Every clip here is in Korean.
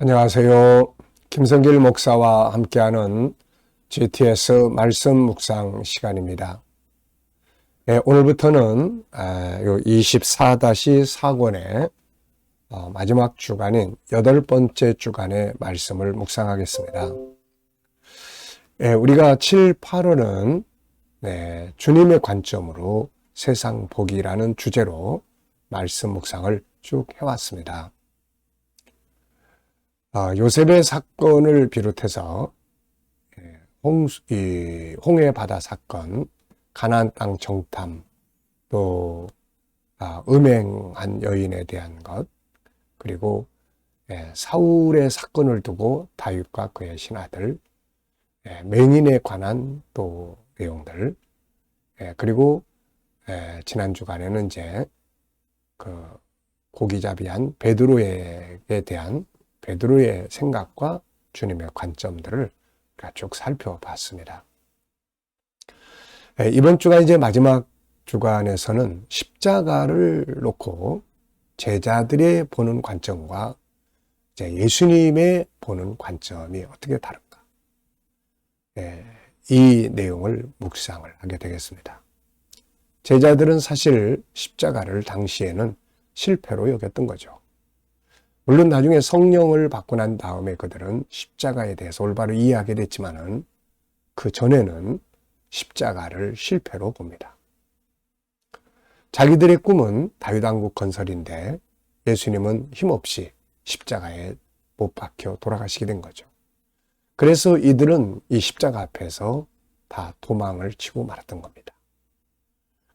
안녕하세요. 김성길 목사와 함께하는 GTS 말씀 묵상 시간입니다. 오늘부터는 24-4권의 마지막 주간인 8번째 주간의 말씀을 묵상하겠습니다. 우리가 7, 8월은 주님의 관점으로 세상 보기라는 주제로 말씀 묵상을 쭉 해왔습니다. 요셉의 사건을 비롯해서 홍해 바다 사건, 가나안 땅 정탐, 또 음행한 여인에 대한 것, 그리고 사울의 사건을 두고 다윗과 그의 신하들, 맹인에 관한 또 내용들, 그리고 지난 주간에는 이제 그 고기잡이한 베드로에게 대한 베드로의 생각과 주님의 관점들을 쭉 살펴봤습니다. 이번 주가 이제 마지막 주간에서는 십자가를 놓고 제자들의 보는 관점과 이제 예수님의 보는 관점이 어떻게 다른가? 이 내용을 묵상을 하게 되겠습니다. 제자들은 사실 십자가를 당시에는 실패로 여겼던 거죠. 물론 나중에 성령을 받고 난 다음에 그들은 십자가에 대해서 올바로 이해하게 됐지만은 그 전에는 십자가를 실패로 봅니다. 자기들의 꿈은 다윗왕국 건설인데 예수님은 힘없이 십자가에 못 박혀 돌아가시게 된 거죠. 그래서 이들은 이 십자가 앞에서 다 도망을 치고 말았던 겁니다.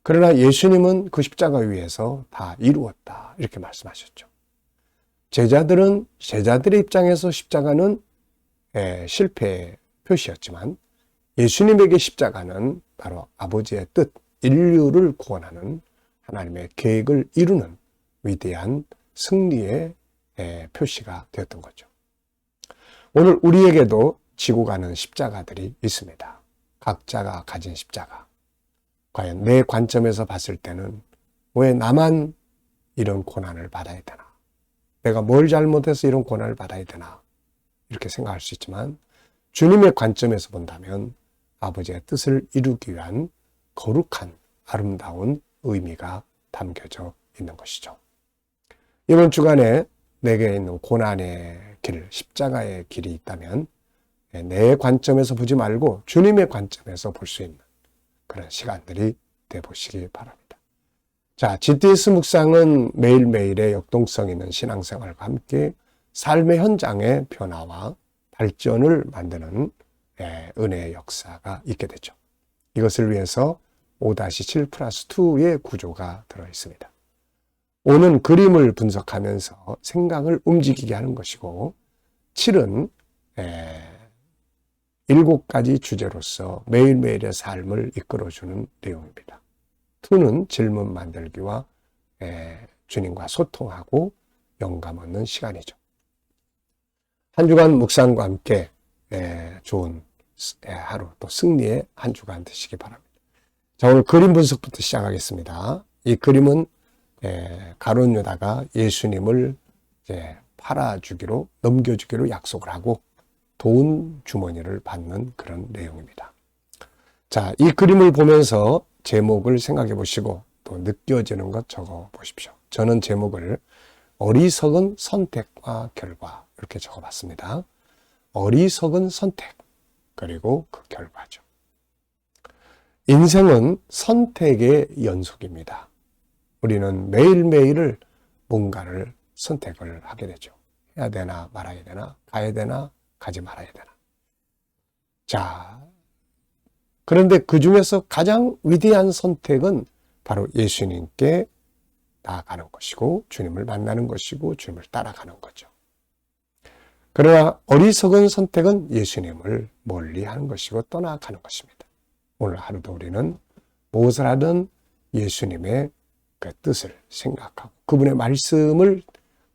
그러나 예수님은 그 십자가 위에서 다 이루었다 이렇게 말씀하셨죠. 제자들의 입장에서 십자가는 실패의 표시였지만 예수님에게 십자가는 바로 아버지의 뜻, 인류를 구원하는 하나님의 계획을 이루는 위대한 승리의 표시가 되었던 거죠. 오늘 우리에게도 지고 가는 십자가들이 있습니다. 각자가 가진 십자가. 과연 내 관점에서 봤을 때는 왜 나만 이런 고난을 받아야 되나? 내가 뭘 잘못해서 이런 고난을 받아야 되나? 이렇게 생각할 수 있지만 주님의 관점에서 본다면 아버지의 뜻을 이루기 위한 거룩한 아름다운 의미가 담겨져 있는 것이죠. 이번 주간에 내게 있는 고난의 길, 십자가의 길이 있다면 내 관점에서 보지 말고 주님의 관점에서 볼 수 있는 그런 시간들이 되보시기 바랍니다. 자, GTS 묵상은 매일매일의 역동성 있는 신앙생활과 함께 삶의 현장의 변화와 발전을 만드는 은혜의 역사가 있게 되죠. 이것을 위해서 5-7+2의 구조가 들어있습니다. 5는 그림을 분석하면서 생각을 움직이게 하는 것이고 7은 7가지 주제로서 매일매일의 삶을 이끌어주는 내용입니다. 2는 질문 만들기와 주님과 소통하고 영감 얻는 시간이죠. 한 주간 묵상과 함께 좋은 하루 또 승리의 한 주간 되시기 바랍니다. 자, 오늘 그림 분석부터 시작하겠습니다. 이 그림은 가룟 유다가 예수님을 팔아주기로 넘겨주기로 약속을 하고 돈 주머니를 받는 그런 내용입니다. 자, 이 그림을 보면서 제목을 생각해 보시고 또 느껴지는 것 적어 보십시오. 저는 제목을 어리석은 선택과 결과 이렇게 적어 봤습니다. 어리석은 선택 그리고 그 결과죠. 인생은 선택의 연속입니다. 우리는 매일매일을 뭔가를 선택을 하게 되죠. 해야 되나 말아야 되나, 가야 되나 가지 말아야 되나. 자, 그런데 그 중에서 가장 위대한 선택은 바로 예수님께 나아가는 것이고 주님을 만나는 것이고 주님을 따라가는 거죠. 그러나 어리석은 선택은 예수님을 멀리하는 것이고 떠나가는 것입니다. 오늘 하루도 우리는 무엇을 하든 예수님의 그 뜻을 생각하고 그분의 말씀을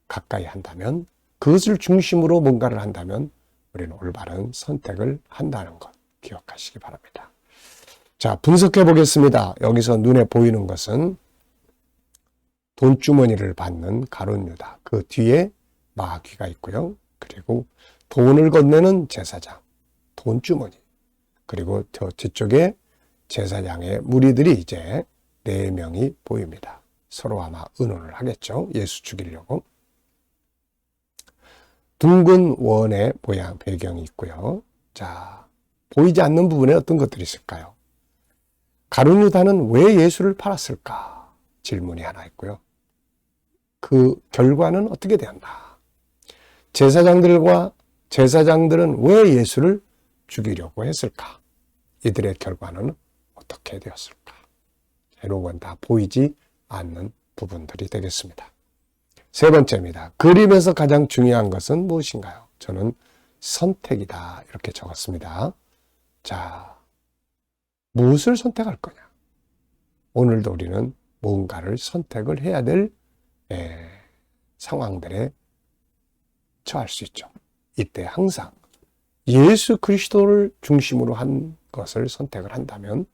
가까이 한다면 그것을 중심으로 뭔가를 한다면 우리는 올바른 선택을 한다는 것 기억하시기 바랍니다. 자, 분석해 보겠습니다. 여기서 눈에 보이는 것은 돈주머니를 받는 가룟 유다, 그 뒤에 마귀가 있고요. 그리고 돈을 건네는 제사장, 돈주머니, 그리고 저 뒤쪽에 제사장의 무리들이 이제 4명이 보입니다. 서로 아마 의논을 하겠죠. 예수 죽이려고. 둥근 원의 모양 배경이 있고요. 자, 보이지 않는 부분에 어떤 것들이 있을까요? 가룟 유다는 왜 예수를 팔았을까? 질문이 하나 있고요. 그 결과는 어떻게 되었나? 제사장들은 왜 예수를 죽이려고 했을까? 이들의 결과는 어떻게 되었을까? 이런 건 다 보이지 않는 부분들이 되겠습니다. 세 번째입니다. 그림에서 가장 중요한 것은 무엇인가요? 저는 선택이다 이렇게 적었습니다. 자, 무엇을 선택할 거냐? 오늘도 우리는 뭔가를 선택을 해야 될 상황들에 처할 수 있죠. 이때 항상 예수 그리스도를 중심으로 한 것을 선택을 한다면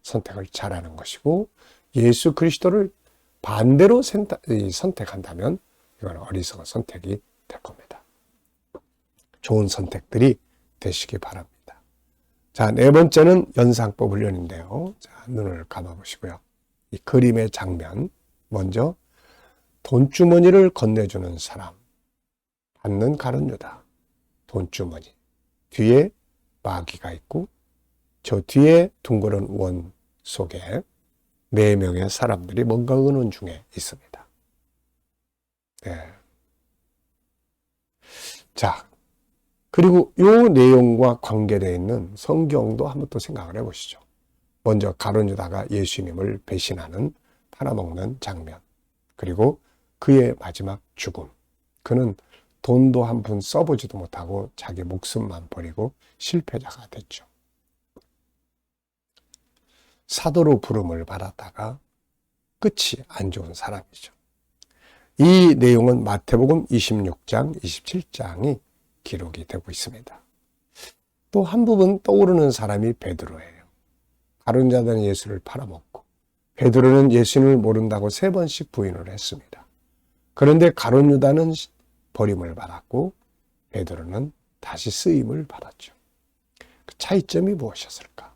선택을 잘하는 것이고, 예수 그리스도를 반대로 선택한다면 이건 어리석은 선택이 될 겁니다. 좋은 선택들이 되시기 바랍니다. 자, 네 번째는 연상법 훈련인데요. 자, 눈을 감아보시고요. 이 그림의 장면, 먼저 돈주머니를 건네주는 사람, 받는 가룟 유다, 돈주머니, 뒤에 마귀가 있고 저 뒤에 둥그런 원 속에 4명의 사람들이 뭔가 의논 중에 있습니다. 네. 자, 그리고 이 내용과 관계되어 있는 성경도 한번 또 생각을 해보시죠. 먼저 가룟 유다가 예수님을 배신하는 팔아먹는 장면, 그리고 그의 마지막 죽음. 그는 돈도 한 푼 써보지도 못하고 자기 목숨만 버리고 실패자가 됐죠. 사도로 부름을 받았다가 끝이 안 좋은 사람이죠. 이 내용은 마태복음 26장, 27장이 기록이 되고 있습니다. 또 한 부분 떠오르는 사람이 베드로예요. 가룟 유다는 예수를 팔아먹고 베드로는 예수님을 모른다고 3번씩 부인을 했습니다. 그런데 가룟 유다는 버림을 받았고 베드로는 다시 쓰임을 받았죠. 그 차이점이 무엇이었을까?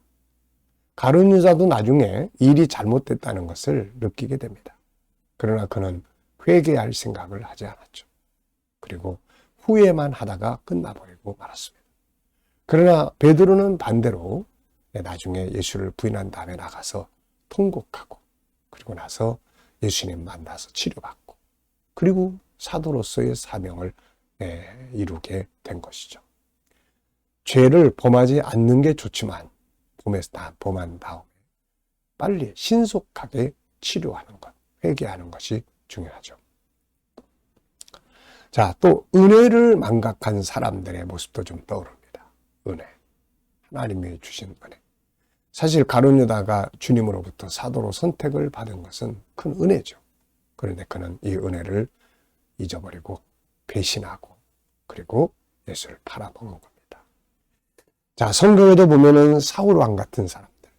가룟 유다도 나중에 일이 잘못됐다는 것을 느끼게 됩니다. 그러나 그는 회개할 생각을 하지 않았죠. 그리고 후회만 하다가 끝나버리고 말았습니다. 그러나 베드로는 반대로 나중에 예수를 부인한 다음에 나가서 통곡하고, 그리고 나서 예수님 만나서 치료받고, 그리고 사도로서의 사명을 이루게 된 것이죠. 죄를 범하지 않는 게 좋지만 범한 다음에 빨리 신속하게 치료하는 것, 회개하는 것이 중요하죠. 자, 또 은혜를 망각한 사람들의 모습도 좀 떠오릅니다. 은혜. 하나님이 주신 은혜. 사실 가룟 유다가 주님으로부터 사도로 선택을 받은 것은 큰 은혜죠. 그런데 그는 이 은혜를 잊어버리고 배신하고 그리고 예수를 팔아먹은 겁니다. 자, 성경에도 보면은 사울 왕 같은 사람들,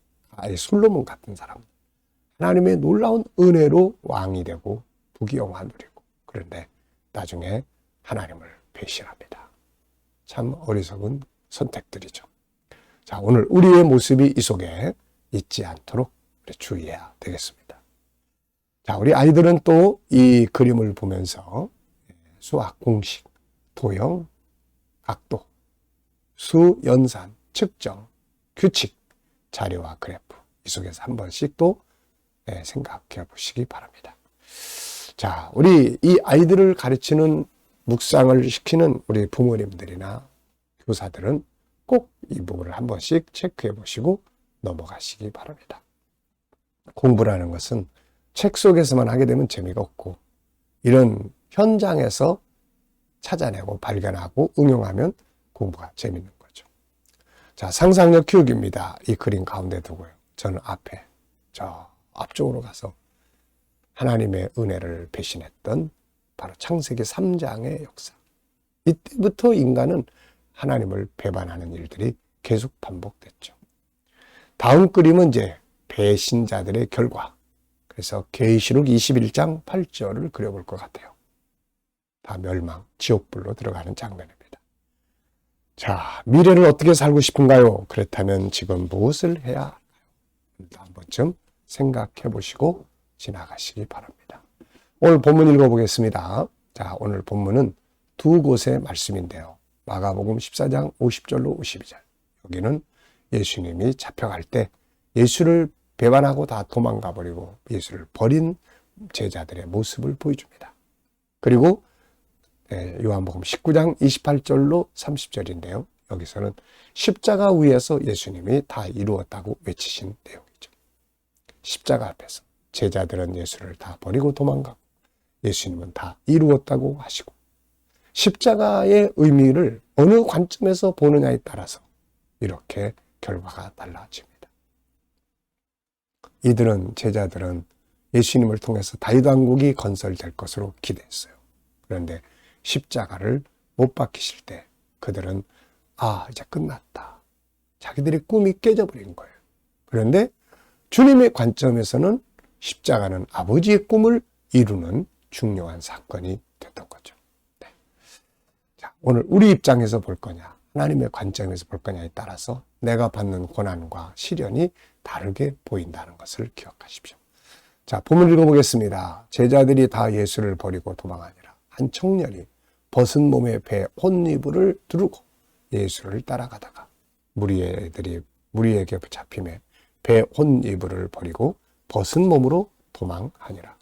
솔로몬 같은 사람들, 하나님의 놀라운 은혜로 왕이 되고 부귀영화 누리고, 그런데 나중에 하나님을 배신합니다. 참 어리석은 선택들이죠. 자, 오늘 우리의 모습이 이 속에 있지 않도록 주의해야 되겠습니다. 자, 우리 아이들은 또 이 그림을 보면서 수학 공식, 도형, 각도, 수, 연산, 측정, 규칙, 자료와 그래프, 이 속에서 한 번씩 또 생각해 보시기 바랍니다. 자, 우리 이 아이들을 가르치는, 묵상을 시키는 우리 부모님들이나 교사들은 꼭 이 부분을 한 번씩 체크해 보시고 넘어가시기 바랍니다. 공부라는 것은 책 속에서만 하게 되면 재미가 없고, 이런 현장에서 찾아내고 발견하고 응용하면 공부가 재밌는 거죠. 자, 상상력 키우기입니다. 이 그림 가운데 두고요. 저는 앞에, 저 앞쪽으로 가서 하나님의 은혜를 배신했던 바로 창세기 3장의 역사. 이때부터 인간은 하나님을 배반하는 일들이 계속 반복됐죠. 다음 그림은 이제 배신자들의 결과. 그래서 계시록 21장 8절을 그려볼 것 같아요. 다 멸망, 지옥불로 들어가는 장면입니다. 자, 미래를 어떻게 살고 싶은가요? 그렇다면 지금 무엇을 해야 할까요? 한 번쯤 생각해 보시고 지나가시기 바랍니다. 오늘 본문 읽어보겠습니다. 자, 오늘 본문은 두 곳의 말씀인데요. 마가복음 14장 50절로 52절. 여기는 예수님이 잡혀갈 때 예수를 배반하고 다 도망가 버리고 예수를 버린 제자들의 모습을 보여줍니다. 그리고 요한복음 19장 28절로 30절인데요. 여기서는 십자가 위에서 예수님이 다 이루었다고 외치신 내용이죠. 십자가 앞에서 제자들은 예수를 다 버리고 도망가고 예수님은 다 이루었다고 하시고 십자가의 의미를 어느 관점에서 보느냐에 따라서 이렇게 결과가 달라집니다. 제자들은 예수님을 통해서 다윗 왕국이 건설될 것으로 기대했어요. 그런데 십자가를 못 박히실 때 그들은 이제 끝났다. 자기들의 꿈이 깨져버린 거예요. 그런데 주님의 관점에서는 십자가는 아버지의 꿈을 이루는 중요한 사건이 됐던 거죠. 네. 자, 오늘 우리 입장에서 볼 거냐, 하나님의 관점에서 볼 거냐에 따라서 내가 받는 고난과 시련이 다르게 보인다는 것을 기억하십시오. 자, 본문 읽어보겠습니다. 제자들이 다 예수를 버리고 도망하니라. 한 청년이 벗은 몸에 배 혼이불을 두르고 예수를 따라가다가 무리에게 잡히매 배 혼이불을 버리고 벗은 몸으로 도망하니라.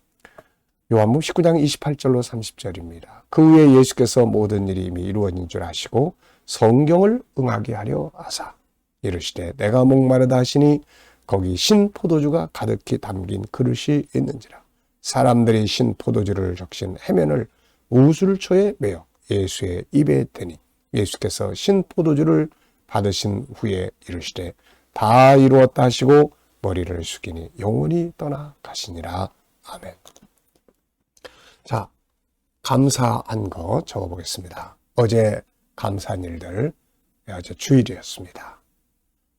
요한복음 19장 28절로 30절입니다. 그 후에 예수께서 모든 일이 이미 이루어진 줄 아시고 성경을 응하게 하려 하사 이르시되 내가 목마르다 하시니 거기 신 포도주가 가득히 담긴 그릇이 있는지라. 사람들이 신 포도주를 적신 해면을 우슬초에 매어 예수의 입에 대니 예수께서 신 포도주를 받으신 후에 이르시되 다 이루었다 하시고 머리를 숙이니 영원히 떠나가시니라. 아멘. 자, 감사한 거 적어보겠습니다. 어제 감사한 일들, 어제 주일이었습니다.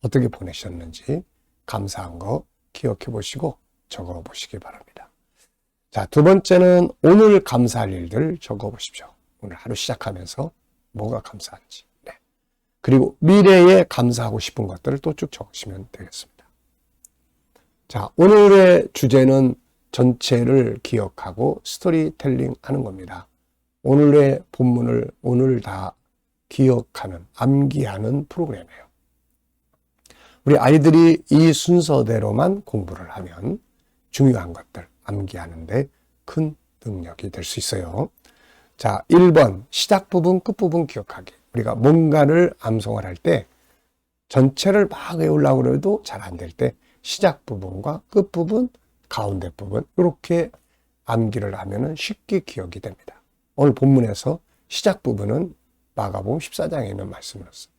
어떻게 보내셨는지 감사한 거 기억해 보시고 적어 보시기 바랍니다. 자, 두 번째는 오늘 감사할 일들 적어 보십시오. 오늘 하루 시작하면서 뭐가 감사한지. 네. 그리고 미래에 감사하고 싶은 것들을 또 쭉 적으시면 되겠습니다. 자, 오늘의 주제는 전체를 기억하고 스토리텔링 하는 겁니다. 오늘의 본문을 오늘 다 기억하는, 암기하는 프로그램이에요. 우리 아이들이 이 순서대로만 공부를 하면 중요한 것들 암기하는데 큰 능력이 될 수 있어요. 자, 1번 시작 부분, 끝 부분 기억하기. 우리가 뭔가를 암송을 할 때 전체를 막 외우려고 해도 잘 안 될 때 시작 부분과 끝 부분, 가운데 부분 이렇게 암기를 하면 쉽게 기억이 됩니다. 오늘 본문에서 시작 부분은 마가복음 14장에 있는 말씀이었어요.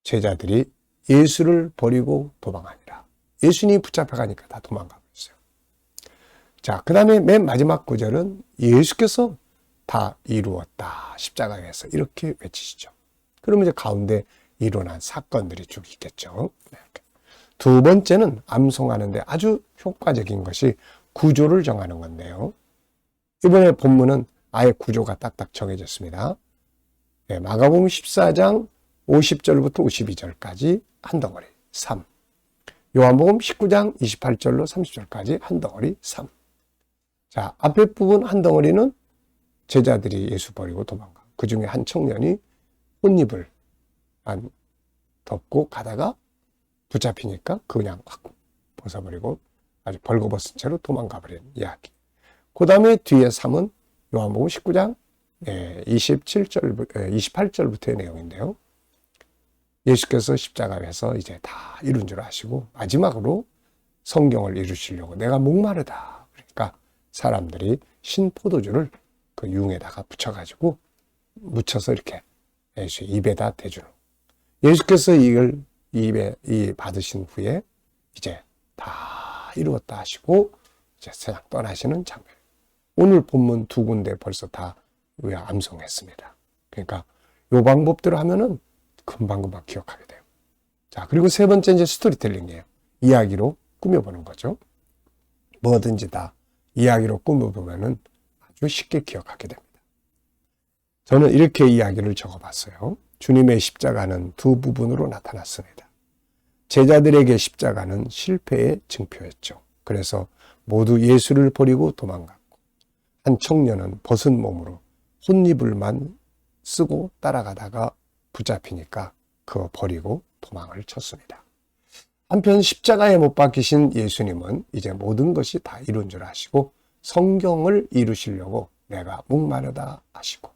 제자들이 예수를 버리고 도망하니라. 예수님이 붙잡혀가니까 다 도망가고 있어요. 자, 그 다음에 맨 마지막 구절은 예수께서 다 이루었다. 십자가에서 이렇게 외치시죠. 그러면 이제 가운데 일어난 사건들이 쭉 있겠죠. 두 번째는 암송하는데 아주 효과적인 것이 구조를 정하는 건데요. 이번에 본문은 아예 구조가 딱딱 정해졌습니다. 네, 마가복음 14장 50절부터 52절까지 한 덩어리 3. 요한복음 19장 28절로 30절까지 한 덩어리 3. 자, 앞에 부분 한 덩어리는 제자들이 예수 버리고 도망가. 그 중에 한 청년이 혼입을 덮고 가다가 붙잡히니까 그냥 확 벗어버리고 아주 벌거벗은 채로 도망가 버린 이야기. 그 다음에 뒤에 3은 요한복음 19장 28절부터의 내용인데요. 예수께서 십자가에서 이제 다 이룬 줄 아시고 마지막으로 성경을 이루시려고 내가 목마르다. 그러니까 사람들이 신포도주를 그 융에다가 붙여가지고 묻혀서 이렇게 예수의 입에다 대주는. 예수께서 이걸 입에 받으신 후에 이제 다 이루었다 하시고 이제 세상 떠나시는 장면. 오늘 본문 두 군데 벌써 다 우리가 암송했습니다. 그러니까 이 방법대로 하면은 금방금방 기억하게 돼요. 자, 그리고 세 번째 이제 스토리텔링이에요. 이야기로 꾸며보는 거죠. 뭐든지 다 이야기로 꾸며보면은 아주 쉽게 기억하게 됩니다. 저는 이렇게 이야기를 적어봤어요. 주님의 십자가는 두 부분으로 나타났습니다. 제자들에게 십자가는 실패의 증표였죠. 그래서 모두 예수를 버리고 도망갔고, 한 청년은 벗은 몸으로 혼이불만 쓰고 따라가다가 붙잡히니까 그거 버리고 도망을 쳤습니다. 한편 십자가에 못 박히신 예수님은 이제 모든 것이 다 이룬 줄 아시고 성경을 이루시려고 내가 목마르다 하시고,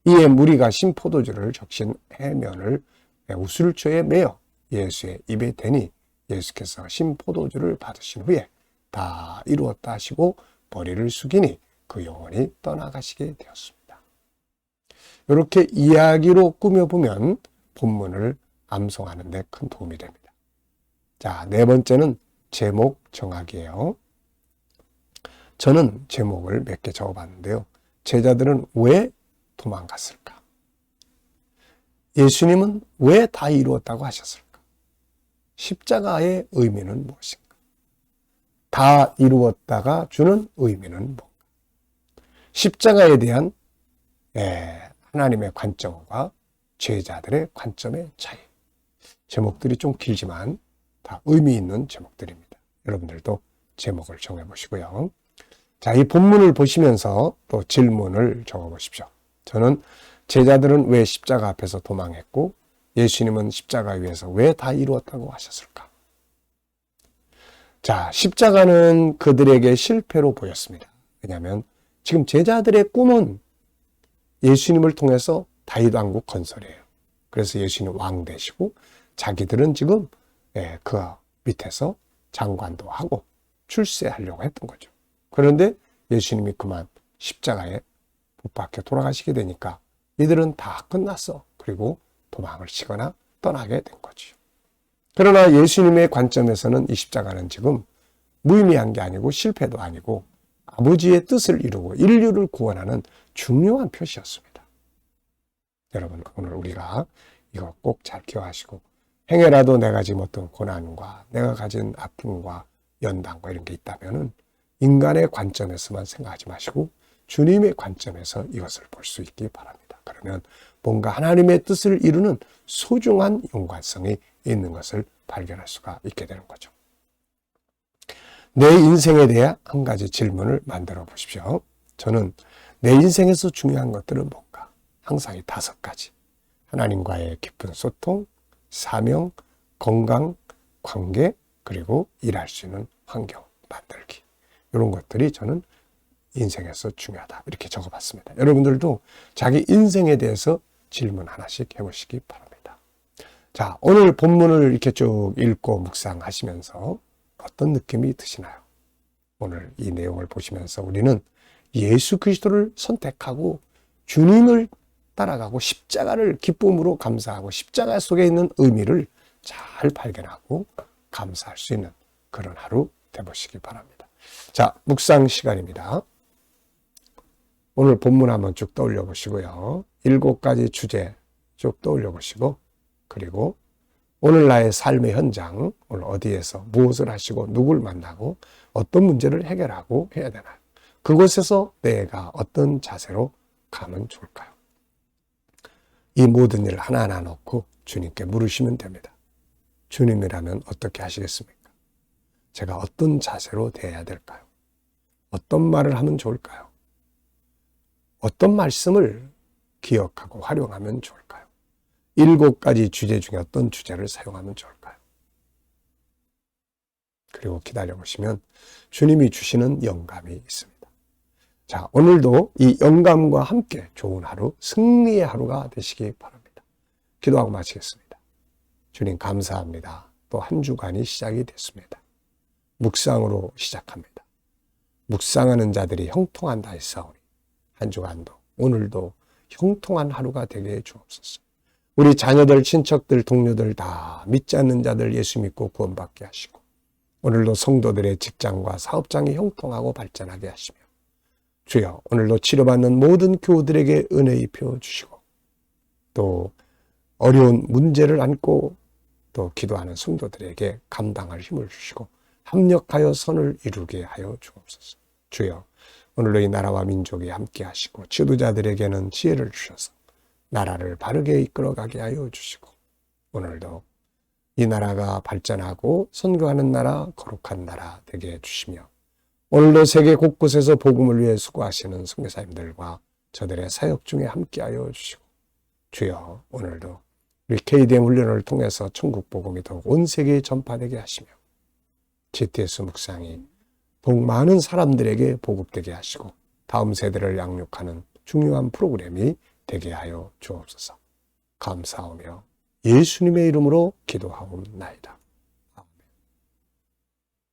이에 무리가 신포도주를 적신 해면을 우술초에 매어 예수의 입에 대니 예수께서 신포도주를 받으신 후에 다 이루었다 하시고 머리를 숙이니 그 영혼이 떠나가시게 되었습니다. 이렇게 이야기로 꾸며보면 본문을 암송하는 데 큰 도움이 됩니다. 자, 네 번째는 제목 정하기예요. 저는 제목을 몇 개 적어봤는데요. 제자들은 왜 도망갔을까? 예수님은 왜 다 이루었다고 하셨을까? 십자가의 의미는 무엇인가? 다 이루었다가 주는 의미는 뭔가? 십자가에 대한 하나님의 관점과 제자들의 관점의 차이. 제목들이 좀 길지만 다 의미 있는 제목들입니다. 여러분들도 제목을 정해보시고요. 자, 이 본문을 보시면서 또 질문을 적어보십시오. 저는 제자들은 왜 십자가 앞에서 도망했고 예수님은 십자가 위에서 왜 다 이루었다고 하셨을까? 자, 십자가는 그들에게 실패로 보였습니다. 왜냐하면 지금 제자들의 꿈은 예수님을 통해서 다윗 왕국 건설이에요. 그래서 예수님 왕 되시고 자기들은 지금 그 밑에서 장관도 하고 출세하려고 했던 거죠. 그런데 예수님이 그만 십자가에 못 박혀 돌아가시게 되니까 이들은 다 끝났어. 그리고 도망을 치거나 떠나게 된 거죠. 그러나 예수님의 관점에서는 이 십자가는 지금 무의미한 게 아니고 실패도 아니고 아버지의 뜻을 이루고 인류를 구원하는 중요한 표시였습니다. 여러분, 오늘 우리가 이거 꼭 잘 기억하시고, 행여라도 내가 지금 어떤 고난과 내가 가진 아픔과 연단과 이런 게 있다면은 인간의 관점에서만 생각하지 마시고 주님의 관점에서 이것을 볼 수 있기 바랍니다. 그러면 뭔가 하나님의 뜻을 이루는 소중한 연관성이 있는 것을 발견할 수가 있게 되는 거죠. 내 인생에 대해 한 가지 질문을 만들어 보십시오. 저는 내 인생에서 중요한 것들은 뭔가? 항상 이 5가지. 하나님과의 깊은 소통, 사명, 건강, 관계, 그리고 일할 수 있는 환경 만들기. 이런 것들이 저는 인생에서 중요하다. 이렇게 적어봤습니다. 여러분들도 자기 인생에 대해서 질문 하나씩 해보시기 바랍니다. 자, 오늘 본문을 이렇게 쭉 읽고 묵상하시면서 어떤 느낌이 드시나요? 오늘 이 내용을 보시면서 우리는 예수 그리스도를 선택하고 주님을 따라가고 십자가를 기쁨으로 감사하고 십자가 속에 있는 의미를 잘 발견하고 감사할 수 있는 그런 하루 되보시기 바랍니다. 자, 묵상 시간입니다. 오늘 본문 한번 쭉 떠올려 보시고요. 7가지 주제 쭉 떠올려 보시고, 그리고 오늘 나의 삶의 현장, 오늘 어디에서 무엇을 하시고 누굴 만나고 어떤 문제를 해결하고 해야 되나요? 그곳에서 내가 어떤 자세로 가면 좋을까요? 이 모든 일을 하나하나 놓고 주님께 물으시면 됩니다. 주님이라면 어떻게 하시겠습니까? 제가 어떤 자세로 대해야 될까요? 어떤 말을 하면 좋을까요? 어떤 말씀을 기억하고 활용하면 좋을까요? 7가지 주제 중에 어떤 주제를 사용하면 좋을까요? 그리고 기다려보시면 주님이 주시는 영감이 있습니다. 자, 오늘도 이 영감과 함께 좋은 하루, 승리의 하루가 되시기 바랍니다. 기도하고 마치겠습니다. 주님 감사합니다. 또 한 주간이 시작이 됐습니다. 묵상으로 시작합니다. 묵상하는 자들이 형통한다 했사오니 한 주간도 오늘도 형통한 하루가 되게 해 주옵소서. 우리 자녀들, 친척들, 동료들 다 믿지 않는 자들 예수 믿고 구원받게 하시고 오늘도 성도들의 직장과 사업장이 형통하고 발전하게 하시며 주여 오늘도 치료받는 모든 교우들에게 은혜 입혀 주시고 또 어려운 문제를 안고 또 기도하는 성도들에게 감당할 힘을 주시고 합력하여 선을 이루게 하여 주옵소서. 주여 오늘도 이 나라와 민족이 함께 하시고 지도자들에게는 지혜를 주셔서 나라를 바르게 이끌어가게 하여 주시고 오늘도 이 나라가 발전하고 선교하는 나라, 거룩한 나라 되게 해주시며 오늘도 세계 곳곳에서 복음을 위해 수고하시는 선교사님들과 저들의 사역 중에 함께하여 주시고 주여 오늘도 우리 KDM 훈련을 통해서 천국 복음이 더욱 온 세계에 전파되게 하시며 GTS 묵상이 더욱 많은 사람들에게 보급되게 하시고 다음 세대를 양육하는 중요한 프로그램이 되게 하여 주옵소서. 감사하며 예수님의 이름으로 기도하옵나이다.